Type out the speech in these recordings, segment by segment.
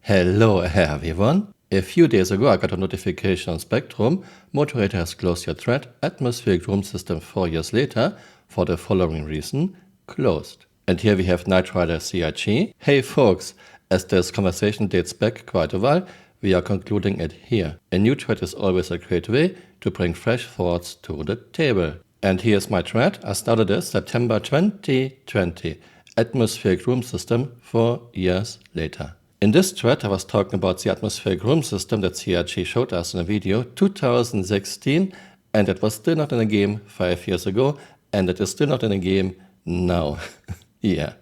Hello everyone. A few days ago I got a notification on Spectrum. Moderator has closed your thread. Atmospheric room system 4 years later for the following reason. Closed. And here we have Knight Rider CIG. Hey folks, as this conversation dates back quite a while, we are concluding it here. A new thread is always a great way to bring fresh thoughts to the table. And here's my thread. I started this September 2020. Atmospheric room system 4 years later. In this thread I was talking about the atmospheric room system that CIG showed us in a video 2016, and it was still not in a game 5 years ago, and it is still not in a game now. Yeah.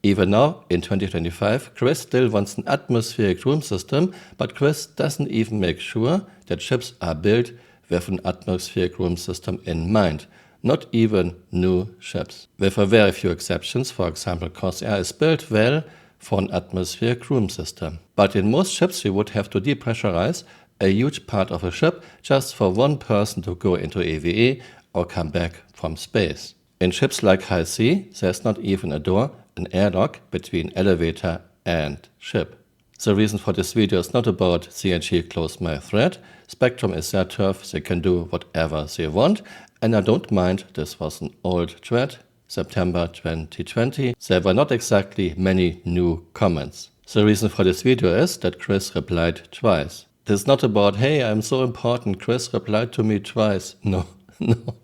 Even now, in 2025, Chris still wants an atmospheric room system, but Chris doesn't even make sure that chips are built with an atmospheric room system in mind. Not even new chips. With a very few exceptions, for example, Corsair is built well for an atmospheric room system. But in most ships, you would have to depressurize a huge part of a ship just for one person to go into EVA or come back from space. In ships like High Sea, there's not even a door, an airlock between elevator and ship. The reason for this video is not about CIG closed my thread. Spectrum is their turf, they can do whatever they want, and I don't mind. This was an old thread, September 2020. There were not exactly many new comments. The reason for this video is that Chris replied twice. This is not about, hey, I'm so important, Chris replied to me twice. No, no,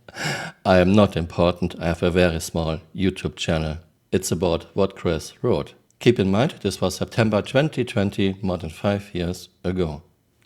I am not important. I have a very small YouTube channel. It's about what Chris wrote. Keep in mind, this was September 2020, more than 5 years ago.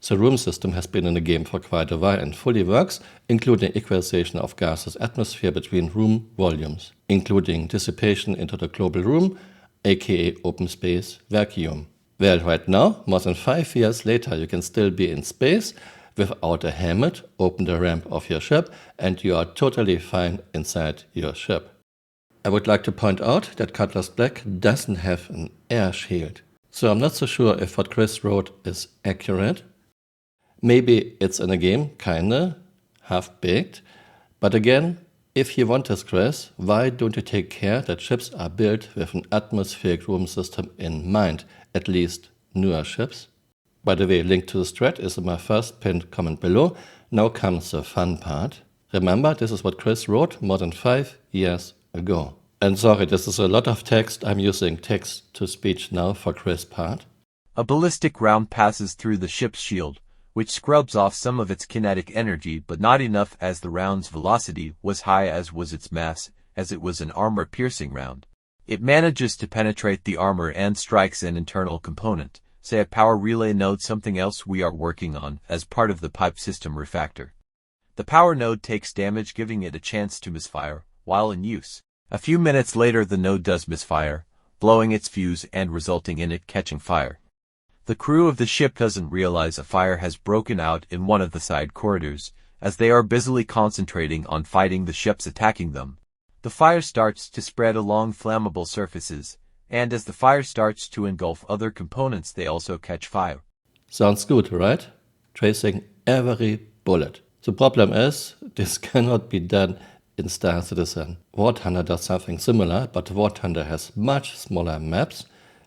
The room system has been in the game for quite a while and fully works, including equalization of gaseous atmosphere between room volumes, including dissipation into the global room, aka open space vacuum. Well, right now, more than 5 years later, you can still be in space without a helmet, open the ramp of your ship, and you are totally fine inside your ship. I would like to point out that Cutlass Black doesn't have an air shield. So I'm not so sure if what Chris wrote is accurate. Maybe it's in a game, kinda, half-baked. But again, if you want this, Chris, why don't you take care that ships are built with an atmospheric room system in mind, at least newer ships? By the way, link to this thread is in my first pinned comment below. Now comes the fun part. Remember, this is what Chris wrote more than 5 years ago. And sorry, this is a lot of text. I'm using text-to-speech now for Chris' part. A ballistic round passes through the ship's shield, which scrubs off some of its kinetic energy, but not enough, as the round's velocity was high as was its mass, as it was an armor-piercing round. It manages to penetrate the armor and strikes an internal component, say a power relay node, something else we are working on as part of the pipe system refactor. The power node takes damage, giving it a chance to misfire while in use. A few minutes later the node does misfire, blowing its fuse and resulting in it catching fire. The crew of the ship doesn't realize a fire has broken out in one of the side corridors, as they are busily concentrating on fighting the ships attacking them. The fire starts to spread along flammable surfaces, and as the fire starts to engulf other components, they also catch fire. Sounds good, right? Tracing every bullet. The problem is, this cannot be done in Star Citizen. War Thunder does something similar, but War Thunder has much smaller maps,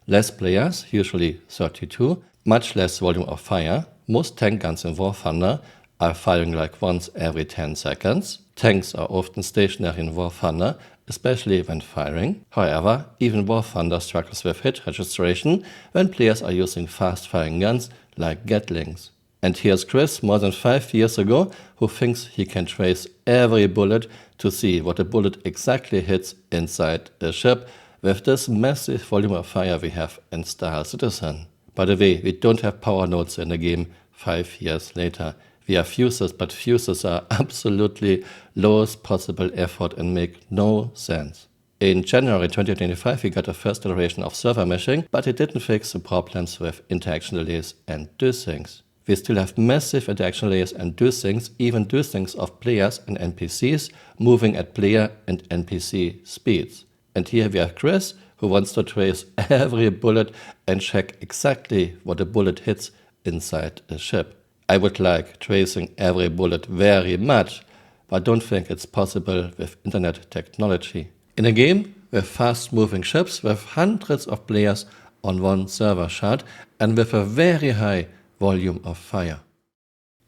less players, usually 32, much less volume of fire. Most tank guns in War Thunder are firing like once every 10 seconds. Tanks are often stationary in War Thunder, especially when firing. However, even War Thunder struggles with hit registration when players are using fast-firing guns like Gatlings. And here's Chris, more than 5 years ago, who thinks he can trace every bullet to see what a bullet exactly hits inside a ship with this massive volume of fire we have in Star Citizen. By the way, we don't have power nodes in the game 5 years later. We have fuses, but fuses are absolutely lowest possible effort and make no sense. In January 2025 we got a first iteration of server meshing, but it didn't fix the problems with interaction delays and dosings. We still have massive interaction layers and dosings, even dosings of players and NPCs moving at player and NPC speeds. And here we have Chris, who wants to trace every bullet and check exactly what a bullet hits inside a ship. I would like tracing every bullet very much, but don't think it's possible with internet technology. In a game with fast-moving ships with hundreds of players on one server shard and with a very high volume of fire.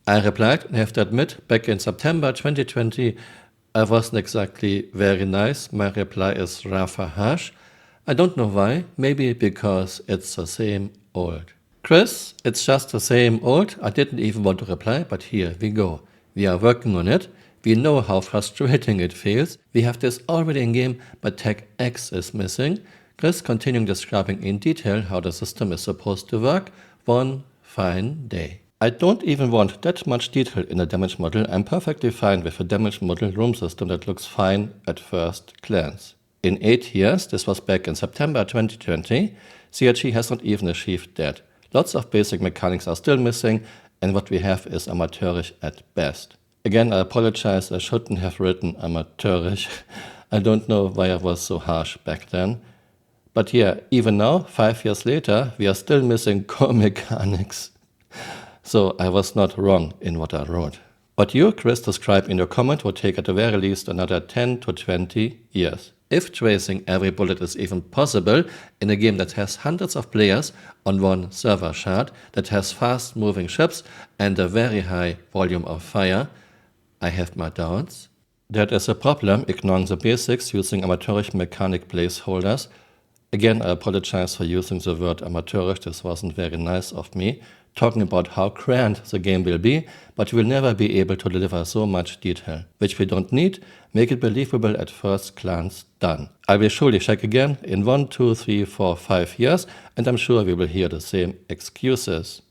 I replied and have to admit, back in September 2020, I wasn't exactly very nice. My reply is rather harsh. I don't know why, maybe because it's the same old. Chris, it's just the same old. I didn't even want to reply, but here we go. We are working on it. We know how frustrating it feels. We have this already in game, but tag X is missing. Chris continuing describing in detail how the system is supposed to work. One fine day. I don't even want that much detail in a damage model. I'm perfectly fine with a damage model room system that looks fine at first glance. In 8 years, this was back in September 2020, CIG has not even achieved that. Lots of basic mechanics are still missing, and what we have is amateurish at best. Again, I apologize, I shouldn't have written amateurish. I don't know why I was so harsh back then. But yeah, even now, 5 years later, we are still missing core mechanics. So I was not wrong in what I wrote. What you, Chris, describe in your comment would take at the very least another 10 to 20 years. If tracing every bullet is even possible in a game that has hundreds of players on one server shard, that has fast moving ships and a very high volume of fire, I have my doubts. That is a problem, ignoring the basics, using amateurish mechanic placeholders. Again, I apologize for using the word amateurish, this wasn't very nice of me. Talking about how grand the game will be, but we will never be able to deliver so much detail, which we don't need, make it believable at first glance done. I will surely check again in 1, 2, 3, 4, 5 years, and I'm sure we will hear the same excuses.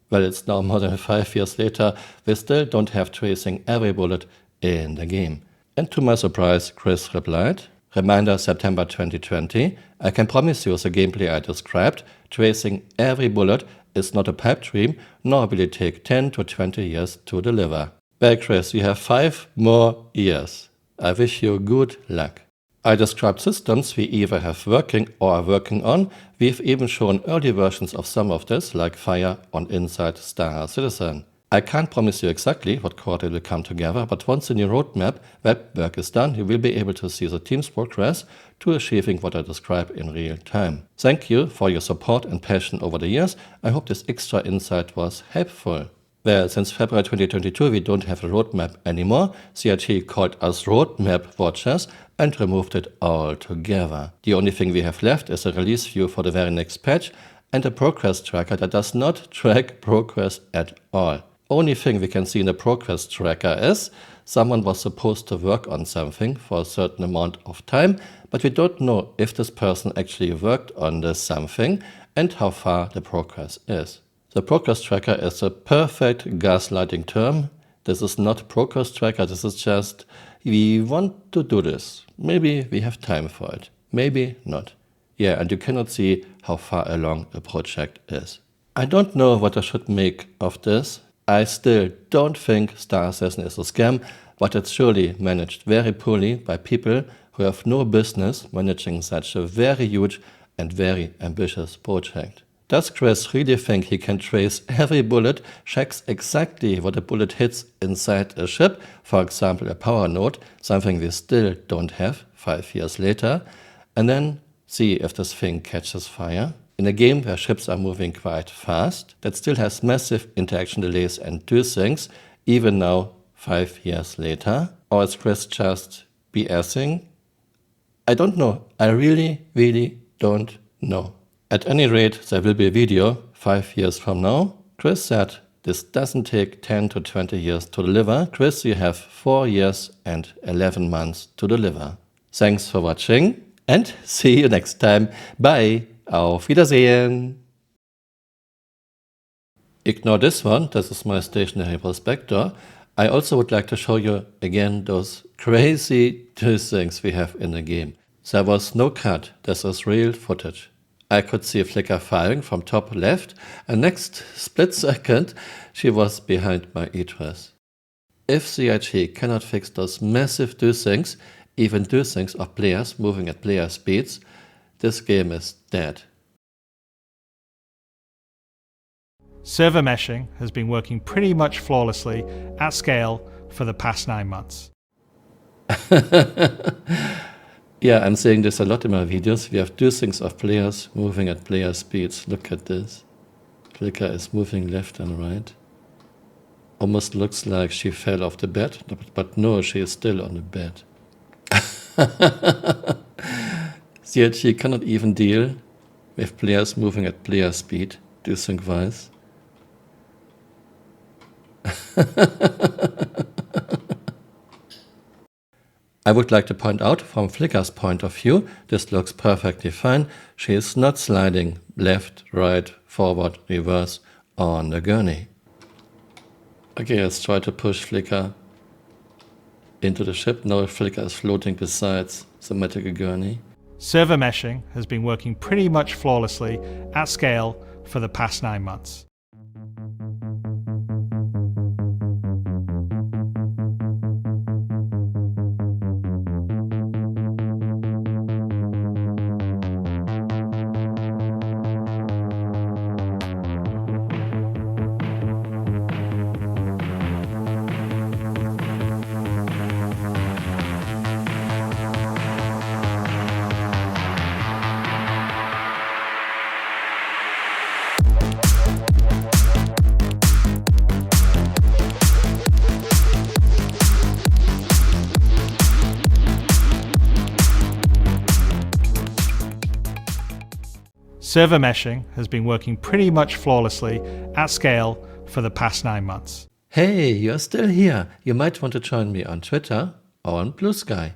Well, it's now more than 5 years later, we still don't have tracing every bullet in the game. And to my surprise, Chris replied, reminder September 2020, I can promise you the gameplay I described, tracing every bullet is not a pipe dream, nor will it take 10 to 20 years to deliver. Well, Chris, you have 5 more years. I wish you good luck. I described systems we either have working or are working on. We've even shown early versions of some of this, like Fire on Inside Star Citizen. I can't promise you exactly what quarter will come together, but once the new roadmap web work is done, you will be able to see the team's progress to achieving what I describe in real time. Thank you for your support and passion over the years. I hope this extra insight was helpful. Well, since February 2022 we don't have a roadmap anymore. CIG called us roadmap watchers and removed it altogether. The only thing we have left is a release view for the very next patch and a progress tracker that does not track progress at all. Only thing we can see in the progress tracker is someone was supposed to work on something for a certain amount of time, but we don't know if this person actually worked on this something and how far the progress is. The progress tracker is a perfect gaslighting term. This is not progress tracker, this is just, we want to do this. Maybe we have time for it, maybe not. Yeah, and you cannot see how far along a project is. I don't know what I should make of this. I still don't think Star Assassin is a scam, but it's surely managed very poorly by people who have no business managing such a very huge and very ambitious project. Does Chris really think he can trace every bullet, checks exactly what a bullet hits inside a ship, for example a power node, something we still don't have 5 years later, and then see if this thing catches fire? In a game where ships are moving quite fast, that still has massive interaction delays and things, even now 5 years later? Or is Chris just BSing? I don't know. I really don't know. At any rate, there will be a video 5 years from now. Chris said this doesn't take 10 to 20 years to deliver. Chris, you have 4 years and 11 months to deliver. Thanks for watching and see you next time. Bye. Auf Wiedersehen! Ignore this one, this is my stationary prospector. I also would like to show you again those crazy things we have in the game. There was no cut, this is real footage. I could see a flicker firing from top left, and next split second she was behind my egress. If CIG cannot fix those massive things, even things of players moving at player speeds, this game is dead. Server meshing has been working pretty much flawlessly at scale for the past 9 months. Yeah, I'm saying this a lot in my videos. We have two things of players moving at player speeds. Look at this. Flicker is moving left and right. Almost looks like she fell off the bed, but no, she is still on the bed. CIG cannot even deal with players moving at player speed. Do you think wise? I would like to point out, from Flicker's point of view, this looks perfectly fine. She is not sliding left, right, forward, reverse on the gurney. Okay, let's try to push Flicker into the ship. Now Flicker is floating besides the medical gurney. Server meshing has been working pretty much flawlessly at scale for the past 9 months. Server meshing has been working pretty much flawlessly at scale for the past 9 months. Hey, you're still here. You might want to join me on Twitter or on Blue Sky.